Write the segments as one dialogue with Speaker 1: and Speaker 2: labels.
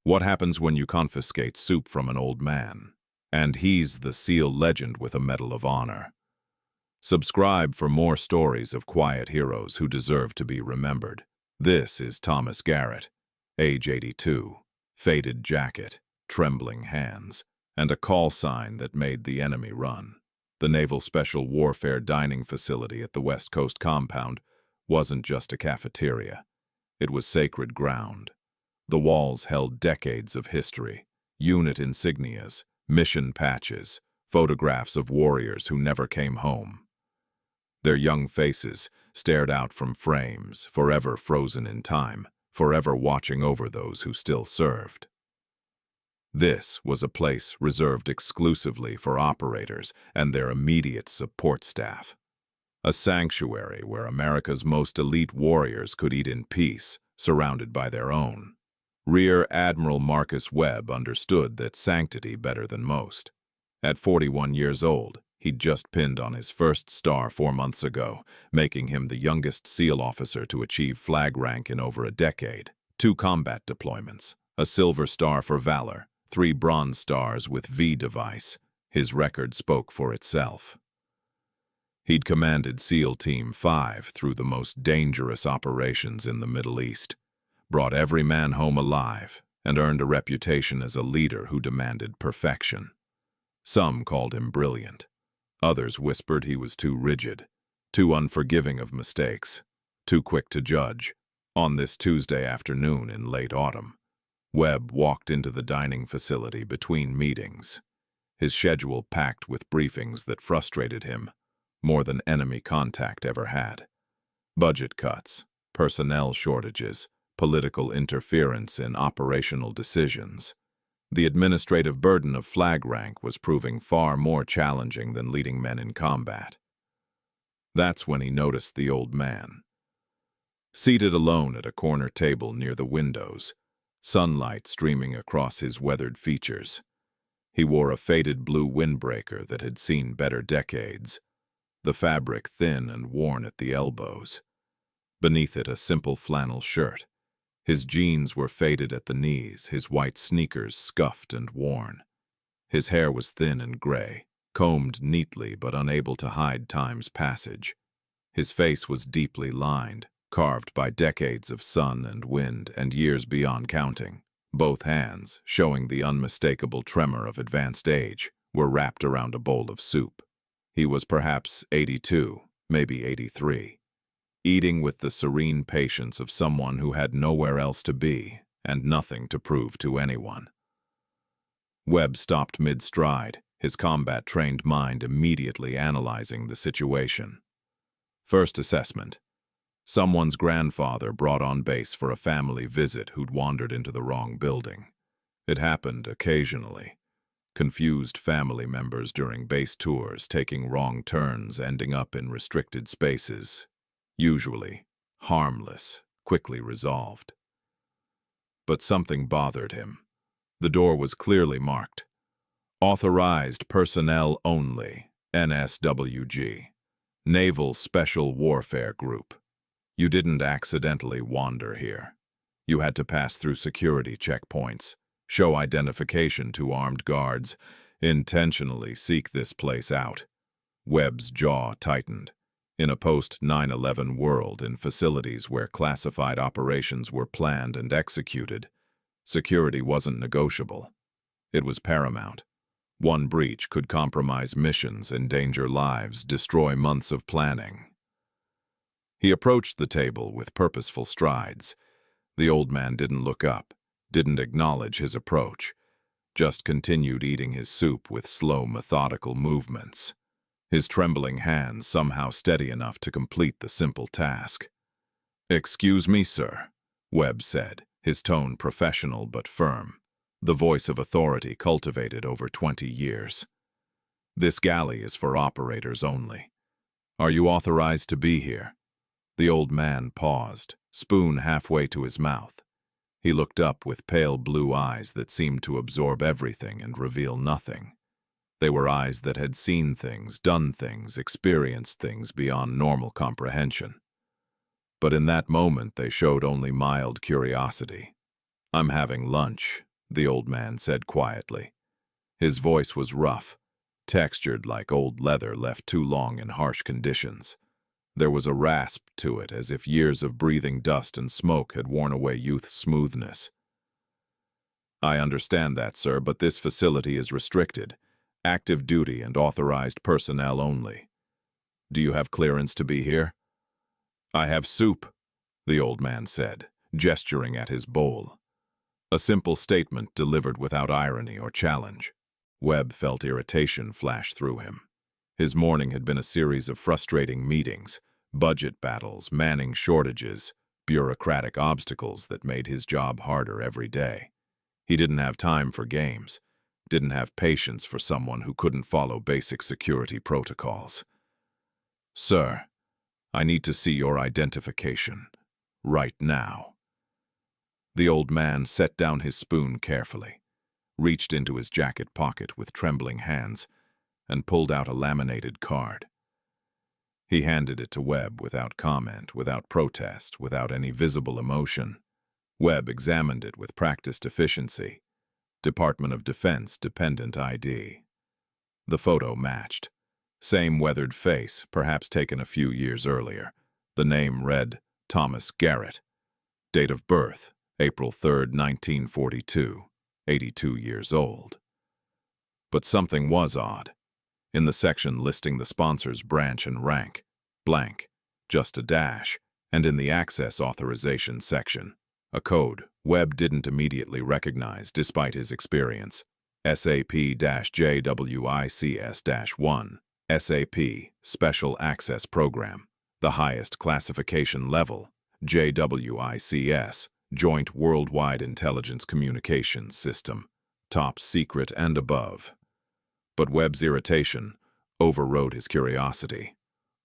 Speaker 1: What happens when you confiscate soup from an old man? And he's the SEAL legend with a Medal of Honor. Subscribe for more stories of quiet heroes who deserve to be remembered. This is Thomas Garrett, age 82, faded jacket, trembling hands, and a call sign that made the enemy run. The Naval Special Warfare dining facility at the West Coast compound wasn't just a cafeteria. It was sacred ground. The walls held decades of history, unit insignias, mission patches, photographs of warriors who never came home. Their young faces stared out from frames, forever frozen in time, forever watching over those who still served. This was a place reserved exclusively for operators and their immediate support staff. A sanctuary where America's most elite warriors could eat in peace, surrounded by their own. Rear Admiral Marcus Webb understood that sanctity better than most. At 41 years old, he'd just pinned on his first star 4 months ago, making him the youngest SEAL officer to achieve flag rank in over a decade. 2 combat deployments, a Silver Star for Valor, 3 Bronze Stars with V device. His record spoke for itself. He'd commanded SEAL Team 5 through the most dangerous operations in the Middle East, brought every man home alive, and earned a reputation as a leader who demanded perfection. Some called him brilliant. Others whispered he was too rigid, too unforgiving of mistakes, too quick to judge. On this Tuesday afternoon in late autumn, Webb walked into the dining facility between meetings, his schedule packed with briefings that frustrated him more than enemy contact ever had. Budget cuts, personnel shortages, political interference in operational decisions. The administrative burden of flag rank was proving far more challenging than leading men in combat. That's when he noticed the old man. Seated alone at a corner table near the windows, sunlight streaming across his weathered features. He wore a faded blue windbreaker that had seen better decades, the fabric thin and worn at the elbows. Beneath it, a simple flannel shirt. His jeans were faded at the knees, his white sneakers scuffed and worn. His hair was thin and gray, combed neatly but unable to hide time's passage. His face was deeply lined, carved by decades of sun and wind and years beyond counting. Both hands, showing the unmistakable tremor of advanced age, were wrapped around a bowl of soup. He was perhaps 82, maybe 83. Eating with the serene patience of someone who had nowhere else to be and nothing to prove to anyone. Webb stopped mid-stride, his combat-trained mind immediately analyzing the situation. First assessment. Someone's grandfather brought on base for a family visit who'd wandered into the wrong building. It happened occasionally. Confused family members during base tours, taking wrong turns, ending up in restricted spaces. Usually harmless, quickly resolved. But something bothered him. The door was clearly marked. Authorized personnel only, NSWG. Naval Special Warfare Group. You didn't accidentally wander here. You had to pass through security checkpoints, show identification to armed guards, intentionally seek this place out. Webb's jaw tightened. In a post-9/11 world, in facilities where classified operations were planned and executed, security wasn't negotiable. It was paramount. One breach could compromise missions, endanger lives, destroy months of planning. He approached the table with purposeful strides. The old man didn't look up, didn't acknowledge his approach, just continued eating his soup with slow, methodical movements. His trembling hands somehow steady enough to complete the simple task. "Excuse me, sir," Webb said, his tone professional but firm, the voice of authority cultivated over 20 years. "This galley is for operators only. Are you authorized to be here?" The old man paused, spoon halfway to his mouth. He looked up with pale blue eyes that seemed to absorb everything and reveal nothing. They were eyes that had seen things, done things, experienced things beyond normal comprehension. But in that moment they showed only mild curiosity. "I'm having lunch," the old man said quietly. His voice was rough, textured like old leather left too long in harsh conditions. There was a rasp to it, as if years of breathing dust and smoke had worn away youth's smoothness. "I understand that, sir, but this facility is restricted. Active duty and authorized personnel only. Do you have clearance to be here?" "I have soup," the old man said, gesturing at his bowl. A simple statement delivered without irony or challenge. Webb felt irritation flash through him. His morning had been a series of frustrating meetings, budget battles, manning shortages, bureaucratic obstacles that made his job harder every day. He didn't have time for games, didn't have patience for someone who couldn't follow basic security protocols. "Sir, I need to see your identification. Right now." The old man set down his spoon carefully, reached into his jacket pocket with trembling hands, and pulled out a laminated card. He handed it to Webb without comment, without protest, without any visible emotion. Webb examined it with practiced efficiency. Department of Defense Dependent ID. The photo matched. Same weathered face, perhaps taken a few years earlier. The name read Thomas Garrett. Date of birth, April 3, 1942, 82 years old. But something was odd. In the section listing the sponsor's branch and rank, blank, just a dash, and in the access authorization section, a code Webb didn't immediately recognize despite his experience. SAP-JWICS-1, SAP, Special Access Program, the highest classification level, JWICS, Joint Worldwide Intelligence Communications System, top secret and above. But Webb's irritation overrode his curiosity.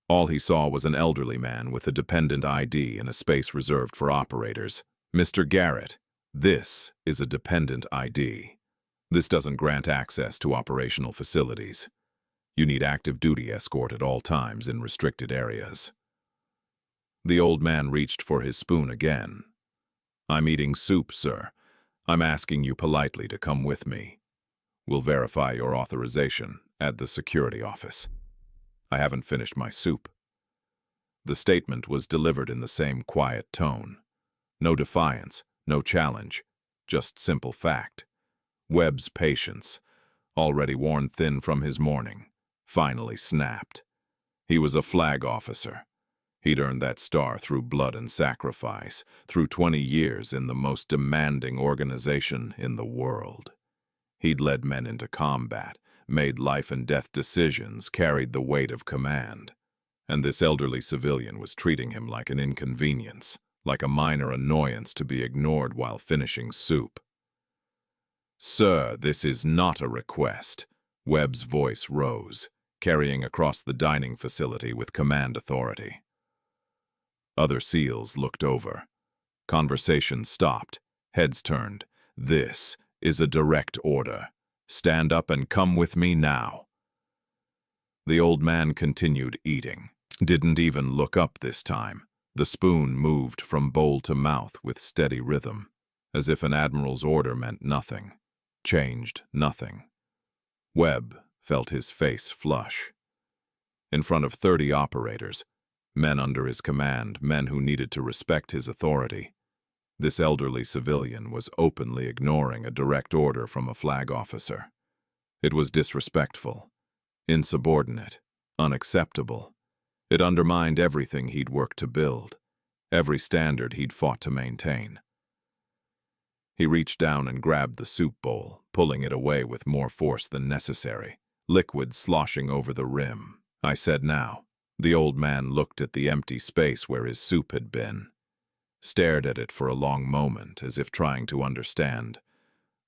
Speaker 1: All he saw was an elderly man with a dependent ID in a space reserved for operators. "Mr. Garrett, this is a dependent ID. This doesn't grant access to operational facilities. You need active duty escort at all times in restricted areas." The old man reached for his spoon again. "I'm eating soup, sir. I'm asking you politely to come with me. We'll verify your authorization at the security office. I haven't finished my soup." The statement was delivered in the same quiet tone. No defiance, no challenge, just simple fact. Webb's patience, already worn thin from his morning, finally snapped. He was a flag officer. He'd earned that star through blood and sacrifice, through 20 years in the most demanding organization in the world. He'd led men into combat, made life-and-death decisions, carried the weight of command. And this elderly civilian was treating him like an inconvenience, like a minor annoyance to be ignored while finishing soup. "Sir, this is not a request." Webb's voice rose, carrying across the dining facility with command authority. Other SEALs looked over. Conversation stopped, heads turned. "This is a direct order. Stand up and come with me now." The old man continued eating, didn't even look up this time. The spoon moved from bowl to mouth with steady rhythm, as if an admiral's order meant nothing, changed nothing. Webb felt his face flush. In front of 30 operators, men under his command, men who needed to respect his authority, this elderly civilian was openly ignoring a direct order from a flag officer. It was disrespectful, insubordinate, unacceptable. It undermined everything he'd worked to build, every standard he'd fought to maintain. He reached down and grabbed the soup bowl, pulling it away with more force than necessary, liquid sloshing over the rim. "I said now." The old man looked at the empty space where his soup had been, stared at it for a long moment as if trying to understand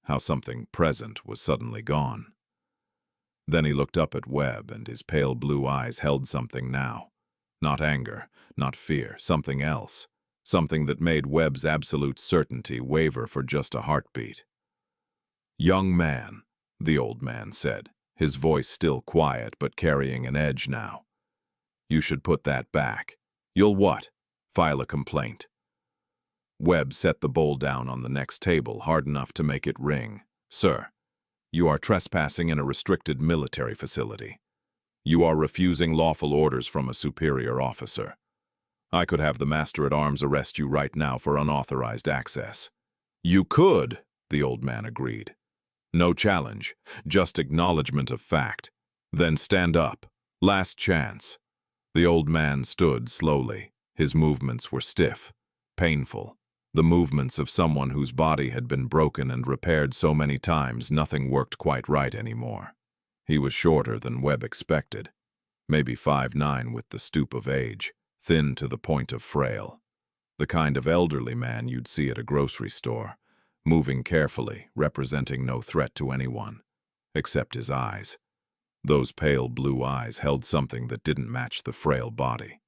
Speaker 1: how something present was suddenly gone. Then he looked up at Webb, and his pale blue eyes held something now. Not anger, not fear, something else. Something that made Webb's absolute certainty waver for just a heartbeat. "Young man," the old man said, his voice still quiet but carrying an edge now. "You should put that back. You'll what? File a complaint." Webb set the bowl down on the next table, hard enough to make it ring. "Sir, you are trespassing in a restricted military facility. You are refusing lawful orders from a superior officer. I could have the Master-at-Arms arrest you right now for unauthorized access." "You could," the old man agreed. "No challenge, just acknowledgement of fact. Then stand up. Last chance." The old man stood slowly. His movements were stiff, painful, the movements of someone whose body had been broken and repaired so many times nothing worked quite right anymore. He was shorter than Webb expected, maybe 5'9" with the stoop of age, thin to the point of frail. The kind of elderly man you'd see at a grocery store, moving carefully, representing no threat to anyone, except his eyes. Those pale blue eyes held something that didn't match the frail body.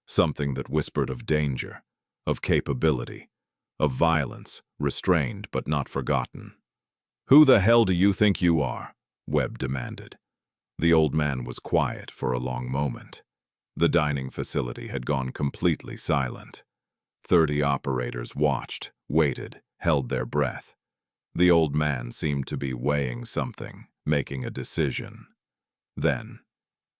Speaker 1: Something that whispered of danger, of capability, of violence, restrained but not forgotten. "Who the hell do you think you are?" Webb demanded. The old man was quiet for a long moment. The dining facility had gone completely silent. 30 operators watched, waited, held their breath. The old man seemed to be weighing something, making a decision. Then,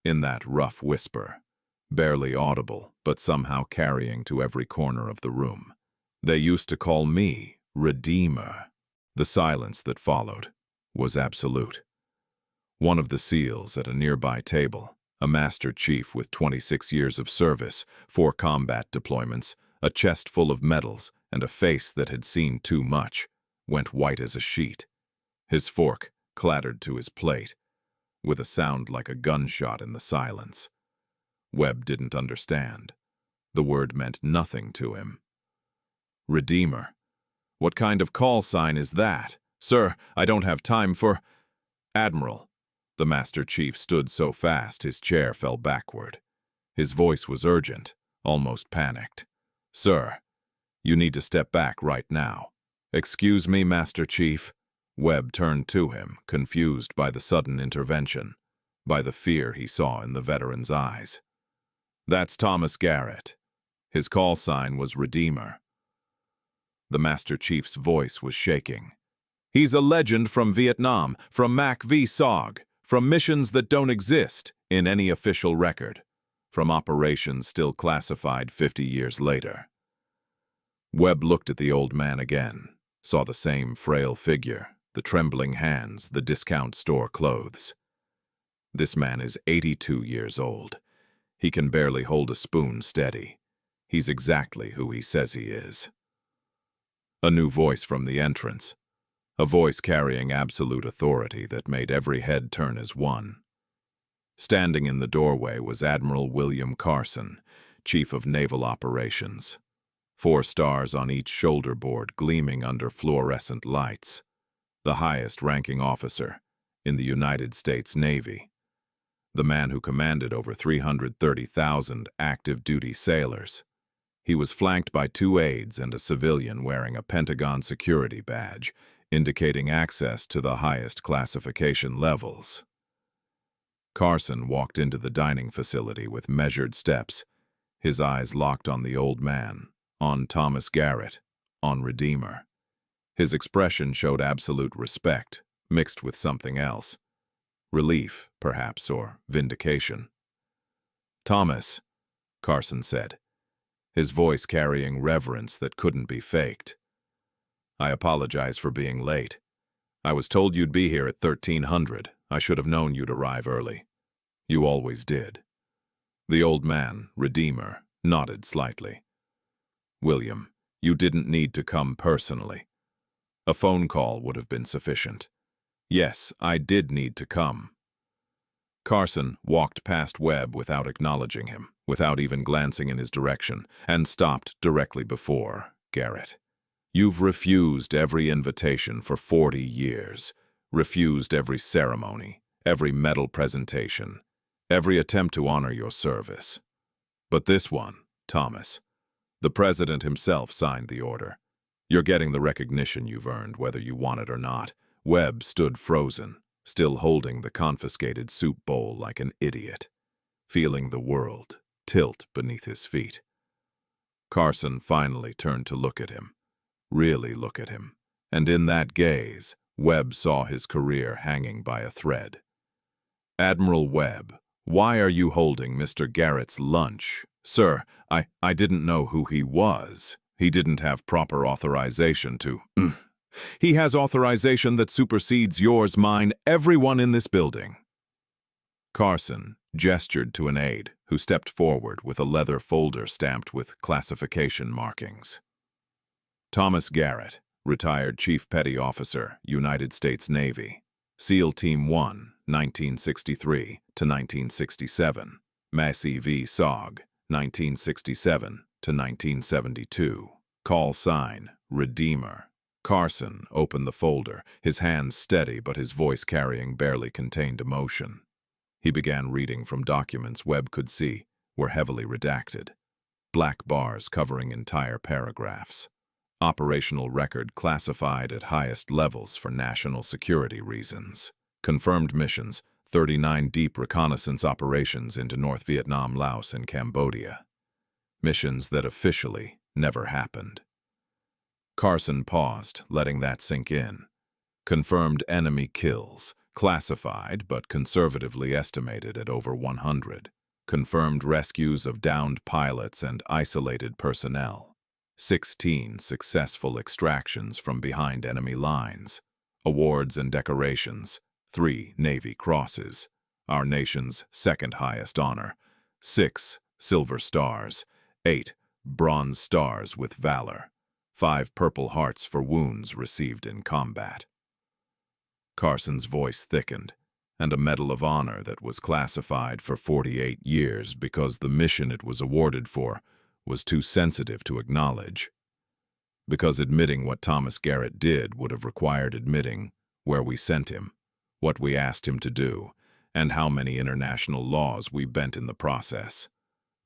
Speaker 1: in that rough whisper, barely audible but somehow carrying to every corner of the room, "They used to call me Redeemer." The silence that followed was absolute. One of the SEALs at a nearby table, a Master Chief with 26 years of service, 4 combat deployments, a chest full of medals, and a face that had seen too much, went white as a sheet. His fork clattered to his plate, with a sound like a gunshot in the silence. Webb didn't understand. The word meant nothing to him. "Redeemer? What kind of call sign is that? Sir, I don't have time for—" "Admiral." The Master Chief stood so fast his chair fell backward. His voice was urgent, almost panicked. "Sir, you need to step back right now." "Excuse me, Master Chief." Webb turned to him, confused by the sudden intervention, by the fear he saw in the veteran's eyes. "That's Thomas Garrett. His call sign was Redeemer." The Master Chief's voice was shaking. "He's a legend from Vietnam, from MACV-SOG, from missions that don't exist in any official record, from operations still classified 50 years later." Webb looked at the old man again, saw the same frail figure, the trembling hands, the discount store clothes. This man is 82 years old. He can barely hold a spoon steady. He's exactly who he says he is. A new voice from the entrance, a voice carrying absolute authority that made every head turn as one. Standing in the doorway was Admiral William Carson, Chief of Naval Operations. 4 stars on each shoulder board gleaming under fluorescent lights. The highest-ranking officer in the United States Navy. The man who commanded over 330,000 active-duty sailors. He was flanked by 2 aides and a civilian wearing a Pentagon security badge, indicating access to the highest classification levels. Carson walked into the dining facility with measured steps, his eyes locked on the old man, on Thomas Garrett, on Redeemer. His expression showed absolute respect, mixed with something else. Relief, perhaps, or vindication. "Thomas," Carson said, his voice carrying reverence that couldn't be faked. "I apologize for being late. I was told you'd be here at 1300. I should have known you'd arrive early. You always did." The old man, Redeemer, nodded slightly. "William, you didn't need to come personally. A phone call would have been sufficient. Yes, I did need to come." Carson walked past Webb without acknowledging him, without even glancing in his direction, and stopped directly before Garrett. "You've refused every invitation for 40 years, refused every ceremony, every medal presentation, every attempt to honor your service. But this one, Thomas, the President himself signed the order. You're getting the recognition you've earned, whether you want it or not." Webb stood frozen, still holding the confiscated soup bowl like an idiot, feeling the world tilt beneath his feet. Carson finally turned to look at him, really look at him, and in that gaze, Webb saw his career hanging by a thread. "Admiral Webb, why are you holding Mr. Garrett's lunch?" "Sir, I didn't know who he was. He didn't have proper authorization to—" "He has authorization that supersedes yours, mine, everyone in this building." Carson gestured to an aide who stepped forward with a leather folder stamped with classification markings. "Thomas Garrett, retired Chief Petty Officer, United States Navy. SEAL Team 1, 1963 to 1967. MACV-SOG, 1967 to 1972. Call sign, Redeemer." Carson opened the folder, his hands steady but his voice carrying barely contained emotion. He began reading from documents Webb could see were heavily redacted. Black bars covering entire paragraphs. Operational record classified at highest levels for national security reasons. Confirmed missions, 39 deep reconnaissance operations into North Vietnam, Laos, and Cambodia. Missions that officially never happened. Carson paused, letting that sink in. Confirmed enemy kills, classified but conservatively estimated at over 100. Confirmed rescues of downed pilots and isolated personnel. 16 successful extractions from behind enemy lines. Awards and decorations, 3 Navy Crosses, our nation's second highest honor. 6 Silver Stars, 8 Bronze Stars with Valor. 5 Purple Hearts for wounds received in combat. Carson's voice thickened, and a Medal of Honor that was classified for 48 years because the mission it was awarded for was too sensitive to acknowledge. Because admitting what Thomas Garrett did would have required admitting where we sent him, what we asked him to do, and how many international laws we bent in the process.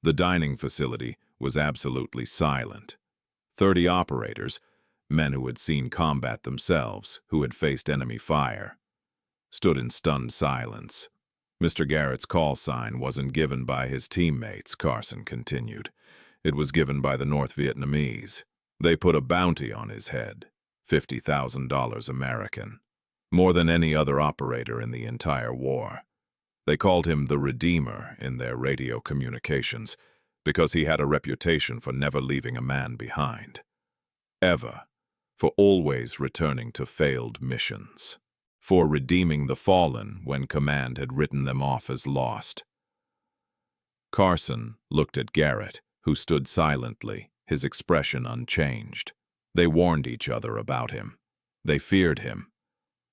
Speaker 1: The dining facility was absolutely silent. 30 operators, men who had seen combat themselves, who had faced enemy fire, stood in stunned silence. Mr. Garrett's call sign wasn't given by his teammates, Carson continued. It was given by the North Vietnamese. They put a bounty on his head, $50,000 American, more than any other operator in the entire war. They called him the Redeemer in their radio communications because he had a reputation for never leaving a man behind. Ever. For always returning to failed missions. For redeeming the fallen when command had written them off as lost. Carson looked at Garrett, who stood silently, his expression unchanged. They warned each other about him. They feared him.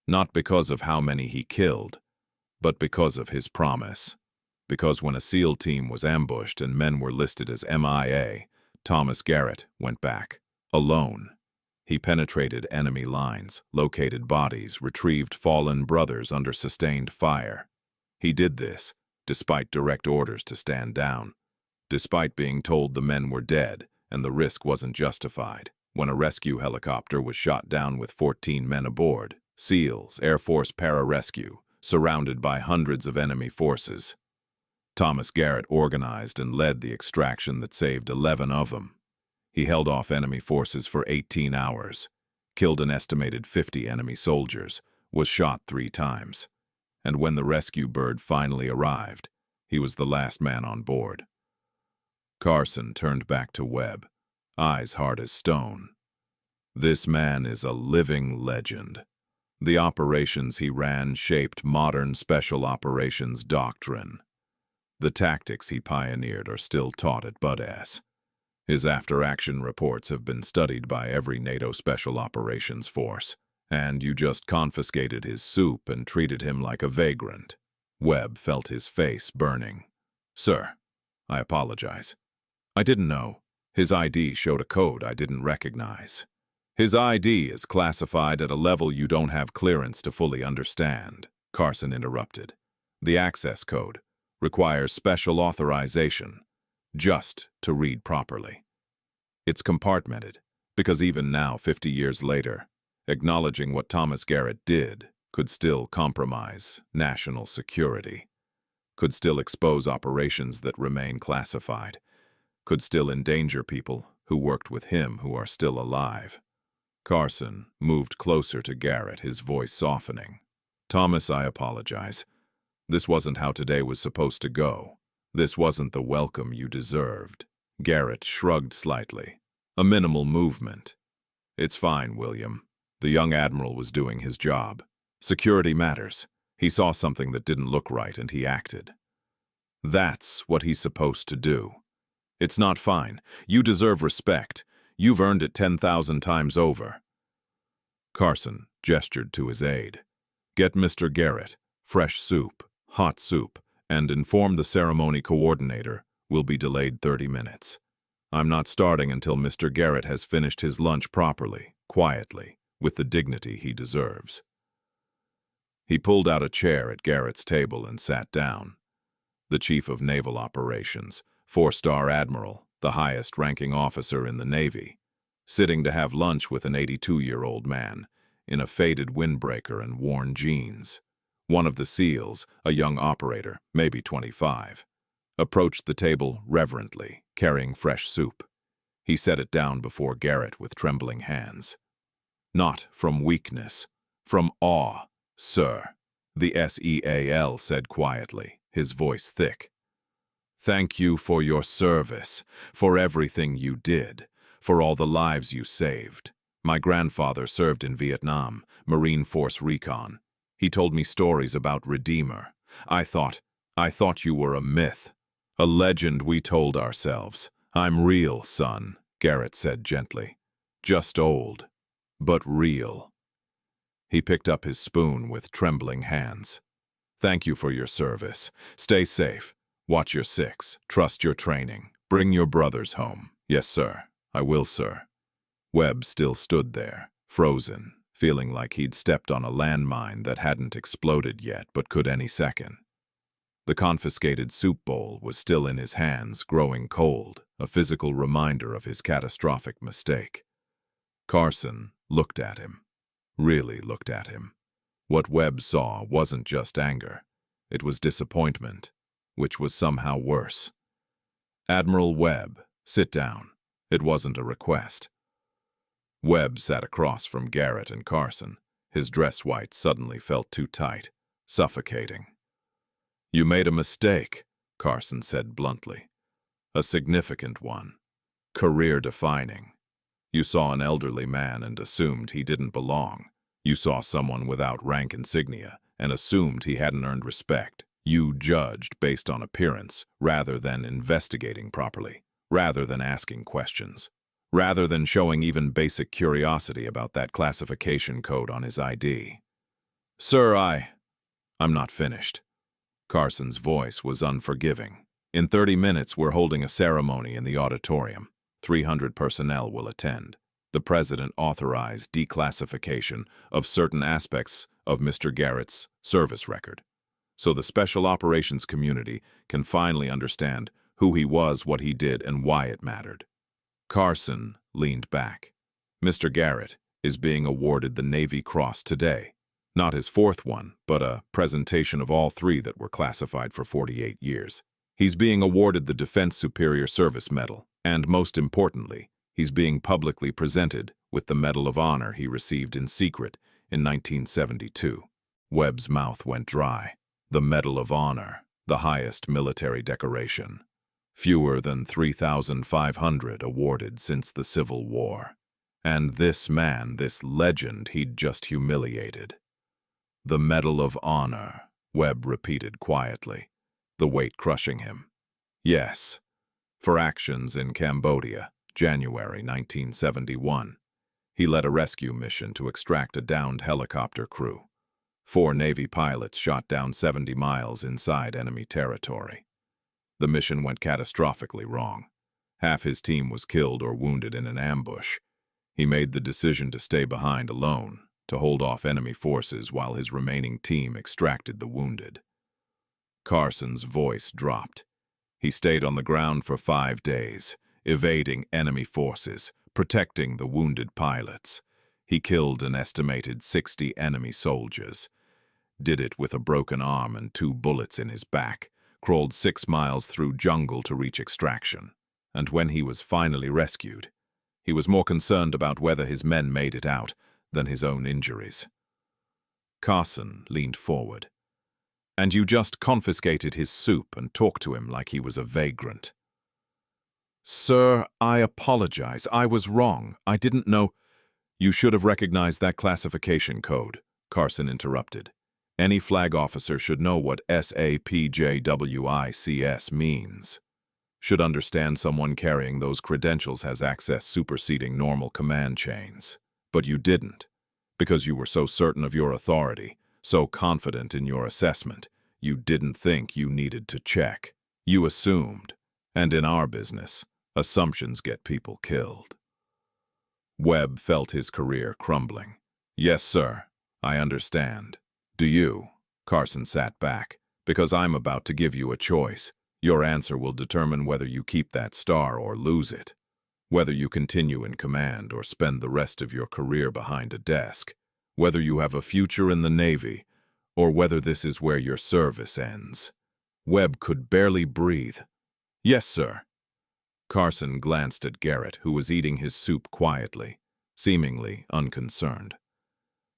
Speaker 1: Not because of how many he killed, but because of his promise. Because when a SEAL team was ambushed and men were listed as MIA, Thomas Garrett went back, alone. He penetrated enemy lines, located bodies, retrieved fallen brothers under sustained fire. He did this, despite direct orders to stand down, despite being told the men were dead and the risk wasn't justified. When a rescue helicopter was shot down with 14 men aboard, SEALs, Air Force pararescue, surrounded by hundreds of enemy forces. Thomas Garrett organized and led the extraction that saved 11 of them. He held off enemy forces for 18 hours, killed an estimated 50 enemy soldiers, was shot 3 times. And when the rescue bird finally arrived, he was the last man on board. Carson turned back to Webb, eyes hard as stone. This man is a living legend. The operations he ran shaped modern special operations doctrine. The tactics he pioneered are still taught at Bud-Ass. His after-action reports have been studied by every NATO Special Operations Force, and you just confiscated his soup and treated him like a vagrant. Webb felt his face burning. "Sir, I apologize. I didn't know. His ID showed a code I didn't recognize. His ID is classified at a level you don't have clearance to fully understand," Carson interrupted. "The access code requires special authorization, just to read properly. It's compartmented, because even now, 50 years later, acknowledging what Thomas Garrett did could still compromise national security, could still expose operations that remain classified, could still endanger people who worked with him who are still alive. Carson moved closer to Garrett, his voice softening. Thomas, I apologize. This wasn't how today was supposed to go. This wasn't the welcome you deserved. Garrett shrugged slightly. A minimal movement. It's fine, William. The young admiral was doing his job. Security matters. He saw something that didn't look right and he acted. That's what he's supposed to do. It's not fine. You deserve respect. You've earned it 10,000 times over. Carson gestured to his aide. Get Mr. Garrett, fresh soup, hot soup, and inform the ceremony coordinator we'll be delayed 30 minutes. I'm not starting until Mr. Garrett has finished his lunch properly, quietly, with the dignity he deserves. He pulled out a chair at Garrett's table and sat down. The Chief of Naval Operations, 4-star Admiral, the highest-ranking officer in the Navy, sitting to have lunch with an 82-year-old man in a faded windbreaker and worn jeans. One of the SEALs, a young operator, maybe 25, approached the table reverently, carrying fresh soup. He set it down before Garrett with trembling hands. Not from weakness, from awe, sir, the SEAL said quietly, his voice thick. Thank you for your service, for everything you did, for all the lives you saved. My grandfather served in Vietnam, Marine Force Recon. He told me stories about Redeemer. I thought you were a myth, a legend we told ourselves. I'm real, son, Garrett said gently. Just old, but real. He picked up his spoon with trembling hands. Thank you for your service. Stay safe. Watch your six. Trust your training. Bring your brothers home. Yes, sir. I will, sir. Webb still stood there, frozen, feeling like he'd stepped on a landmine that hadn't exploded yet but could any second. The confiscated soup bowl was still in his hands, growing cold, a physical reminder of his catastrophic mistake. Carson looked at him. Really looked at him. What Webb saw wasn't just anger. It was disappointment, which was somehow worse. Admiral Webb, sit down. It wasn't a request. Webb sat across from Garrett and Carson. His dress white suddenly felt too tight, suffocating. You made a mistake, Carson said bluntly. A significant one. Career-defining. You saw an elderly man and assumed he didn't belong. You saw someone without rank insignia and assumed he hadn't earned respect. You judged based on appearance rather than investigating properly, rather than asking questions, rather than showing even basic curiosity about that classification code on his ID. Sir, I'm not finished. Carson's voice was unforgiving. In 30 minutes, we're holding a ceremony in the auditorium. 300 personnel will attend. The President authorized declassification of certain aspects of Mr. Garrett's service record, so the Special Operations community can finally understand who he was, what he did, and why it mattered. Carson leaned back. Mr. Garrett is being awarded the Navy Cross today. Not his fourth one, but a presentation of all three that were classified for 48 years. He's being awarded the Defense Superior Service Medal, and most importantly, he's being publicly presented with the Medal of Honor he received in secret in 1972. Webb's mouth went dry. The Medal of Honor, the highest military decoration. Fewer than 3,500 awarded since the Civil War. And this man, this legend he'd just humiliated. The Medal of Honor, Webb repeated quietly, the weight crushing him. Yes, for actions in Cambodia, January 1971. He led a rescue mission to extract a downed helicopter crew. 4 Navy pilots shot down 70 miles inside enemy territory. The mission went catastrophically wrong. Half his team was killed or wounded in an ambush. He made the decision to stay behind alone, to hold off enemy forces while his remaining team extracted the wounded. Carson's voice dropped. He stayed on the ground for 5 days, evading enemy forces, protecting the wounded pilots. He killed an estimated 60 enemy soldiers. Did it with a broken arm and 2 bullets in his back, crawled 6 miles through jungle to reach extraction. And when he was finally rescued, He was more concerned about whether his men made it out than his own injuries. Carson leaned forward. "And you just confiscated his soup and talked to him like he was a vagrant." "Sir, I apologize. I was wrong. I didn't know—" "You should have recognized that classification code," Carson interrupted. "Any flag officer should know what SAPJWICS means. Should understand someone carrying those credentials has access superseding normal command chains. But you didn't, because you were so certain of your authority, so confident in your assessment, you didn't think you needed to check. You assumed, and in our business, assumptions get people killed." Webb felt his career crumbling. "Yes, sir, I understand. Do you?" Carson sat back. "Because I'm about to give you a choice. Your answer will determine whether you keep that star or lose it, whether you continue in command or spend the rest of your career behind a desk, whether you have a future in the Navy, or whether this is where your service ends." Webb could barely breathe. "Yes, sir." Carson glanced at Garrett, who was eating his soup quietly, seemingly unconcerned.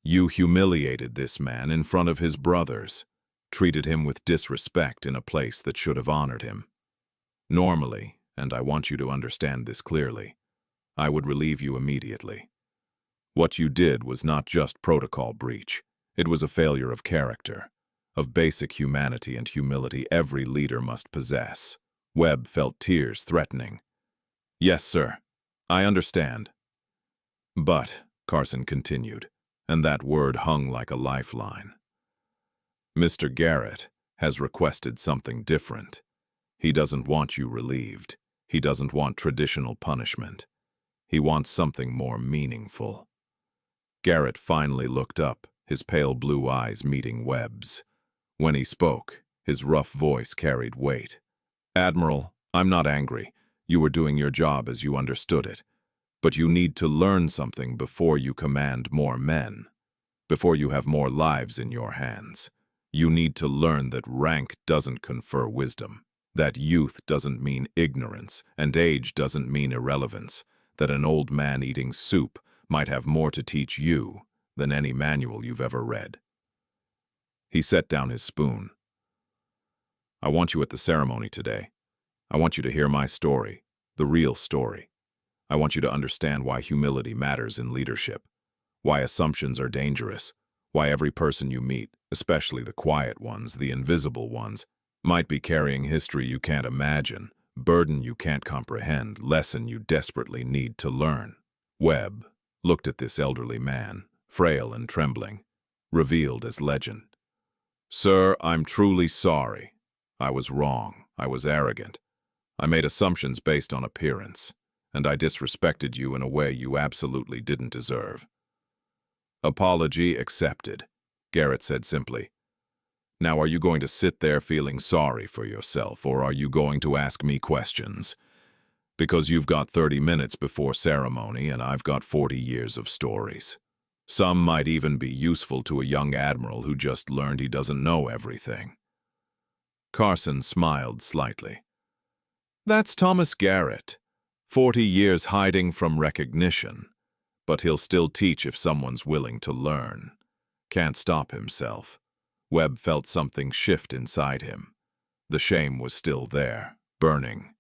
Speaker 1: "You humiliated this man in front of his brothers, treated him with disrespect in a place that should have honored him. Normally, and I want you to understand this clearly, I would relieve you immediately. What you did was not just protocol breach. It was a failure of character, of basic humanity and humility every leader must possess." Webb felt tears threatening. "Yes, sir. I understand." "But," Carson continued, and that word hung like a lifeline, "Mr. Garrett has requested something different. He doesn't want you relieved. He doesn't want traditional punishment. He wants something more meaningful." Garrett finally looked up, his pale blue eyes meeting Webb's. When he spoke, his rough voice carried weight. "Admiral, I'm not angry. You were doing your job as you understood it. But you need to learn something before you command more men, before you have more lives in your hands. You need to learn that rank doesn't confer wisdom, that youth doesn't mean ignorance, and age doesn't mean irrelevance, that an old man eating soup might have more to teach you than any manual you've ever read." He set down his spoon. "I want you at the ceremony today. I want you to hear my story, the real story. I want you to understand why humility matters in leadership, why assumptions are dangerous, why every person you meet, especially the quiet ones, the invisible ones, might be carrying history you can't imagine, burden you can't comprehend, lesson you desperately need to learn." Webb looked at this elderly man, frail and trembling, revealed as legend. "Sir, I'm truly sorry. I was wrong. I was arrogant. I made assumptions based on appearance, and I disrespected you in a way you absolutely didn't deserve." "Apology accepted," Garrett said simply. "Now, are you going to sit there feeling sorry for yourself, or are you going to ask me questions? Because you've got 30 minutes before ceremony, and I've got 40 years of stories. Some might even be useful to a young admiral who just learned he doesn't know everything." Carson smiled slightly. "That's Thomas Garrett. 40 years hiding from recognition. But he'll still teach if someone's willing to learn. Can't stop himself." Webb felt something shift inside him. The shame was still there, burning.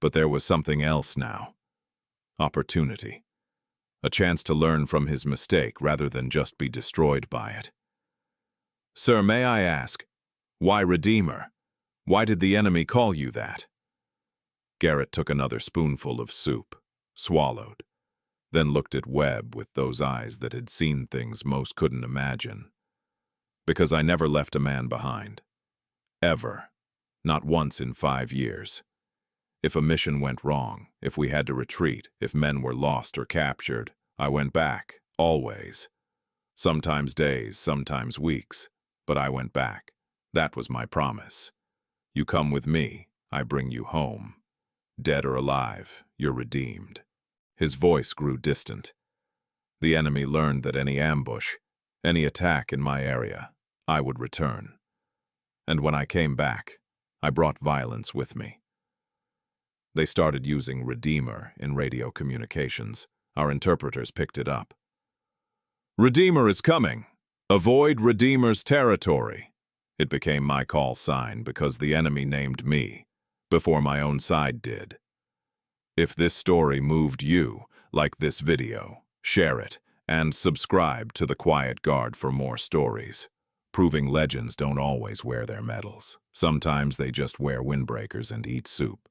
Speaker 1: But there was something else now. Opportunity. A chance to learn from his mistake rather than just be destroyed by it. "Sir, may I ask, why Redeemer? Why did the enemy call you that?" Garrett took another spoonful of soup, swallowed, then looked at Webb with those eyes that had seen things most couldn't imagine. "Because I never left a man behind. Ever. Not once in 5 years. If a mission went wrong, if we had to retreat, if men were lost or captured, I went back, always. Sometimes days, sometimes weeks, but I went back. That was my promise. You come with me, I bring you home. Dead or alive, you're redeemed." His voice grew distant. "The enemy learned that any ambush, any attack in my area, I would return. And when I came back, I brought violence with me. They started using Redeemer in radio communications. Our interpreters picked it up. "Redeemer is coming. Avoid Redeemer's territory." It became my call sign because the enemy named me before my own side did. If this story moved you, like this video, share it, and subscribe to The Quiet Guard for more stories. Proving legends don't always wear their medals. Sometimes they just wear windbreakers and eat soup.